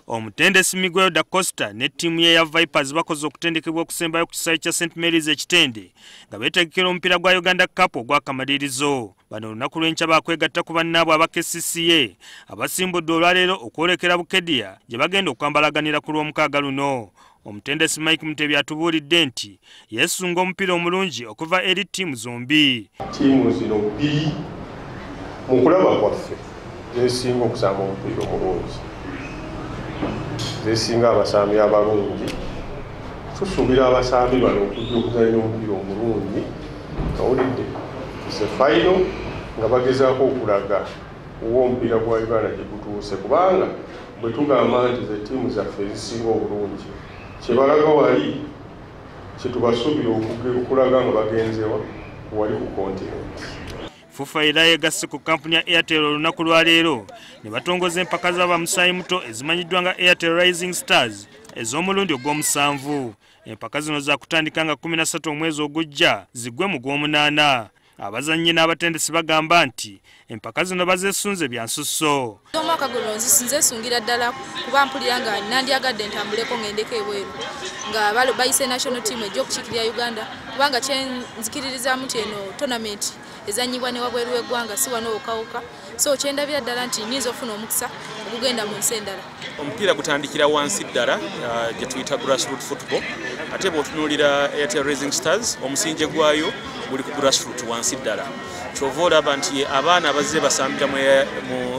Omutendesi Miguel da Costa ne ttiimu ye ya Vipers bakoze okutendekebwa okusembayo ku kisaawe kya St Mary's ekitende nga beetegekera omupiira gwa Uganda Cup ogw'akamalirizo. Bano olunaku lw'enkya bakwegatta ku bannaabwe aba KCCA abasimbudde olwaleero okwolekera Bukedya gye bagenda okwambalaganira ku lw'omukaaga luno. Omutendesi Mike Mutebi atubuulidde nti yeesunga omupiira omulungi okuva eri ttiimu zombi. Ttiimu zino bbiri mu kulaba kwaffe zeesinga okusamba omupiira omulungi, zeesinga abasambi abalungi. Tusuubira abasambi bano okujja okuzannya omupiira omulungi. Kawulidde isefayiro nga bagezaako okulaga owa omupiira gwa Uganda gye gutuuse, kubanga bwe tugamba nti ze ttiimu zaffe ezisinga obulungi kyebalaga wali kyetubasuubira okulaga nga bagenzewa wali ku kontinenti. Fufa era yegasse ku kampuni ya Airtel olunaku lwa leero ne batongoza empaka z'abamusaayi muto ezimanyiddwa nga Airtel Rising Stars ez'omulundi ogw'omusanvu. Empaka zino za kutandika nga 13 omwezi ogujja ziggwe mu gw'omunaana. Abazannyi n'abatendesi bagamba nti empaka zino bazeesunze bya nsusso. Omwaka guno nzeesungira ddala kuba mpulira nga nandyagadde ntambuleko ng'endeko ebweru nga bayise national team ejja okukiikirira Uganda, kubanga kyenzikiririzaamu nti eno tournament ezannyibwa ne wabweru w'eggwanga si wano wokawuka, so kyendabira ddala nti nnyinza okufuna omukisa okugenda mu nsi endala. Omupiira gutandikira wansi ddala gye tuyita grassroot football, ate bw'otunuulira Airtel Rising Stars omusinje gwayo guli ku grassroot wansi ddala. Kyova olaba nti abaana abazze basambira mu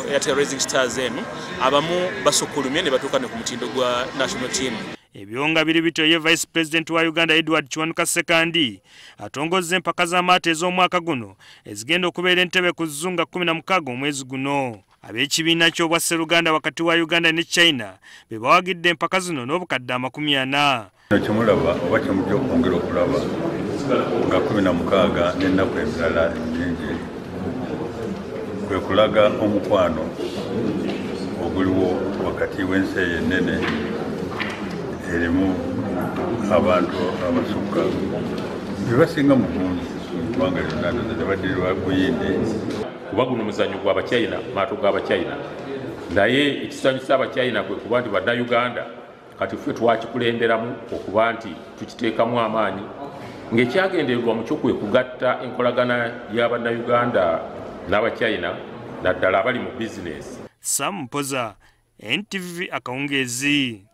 Airtel Rising Stars eno abamu basukkulumye ne batuuka ne ku mutindo gwa national team. Ebyonga biri bito ye Vice President wa Uganda Edward Kiwanuka Sekandi atongozza empaka z'amaate ez'omwaka guno ezigenda okubeera entebe ku Zunga 16 omwezi guno. Ab'ekibiina ky'obwa Sseruganda wakati wa Uganda ne China be bawagidde empaka zino n'obukadde 40. Kyemulaba oba kyemujja okwongera okulaba nga 16 n'ennaku ebirala nyingi kwe kulaga omukwano oguliwo wakati w'ensi ennene erimu abantu abasukka bebasinga mu bungi kubanga lyonna tebaddirwa buyindi. Kuba guno muzannyo gw'Abachina, maato g'Abachina, naye ekisanyusa Abachina kwe kuba nti bannayuganda kati ffe twakikulemberamu okuba nti tukiteekamu amaanyi ng'ekyagendererwa mu kyo kwe kugatta enkolagana y'Abannayuganda n'Abachina naddala abali mu bizinesi. Sam Mpoza, NTV Akawungezi.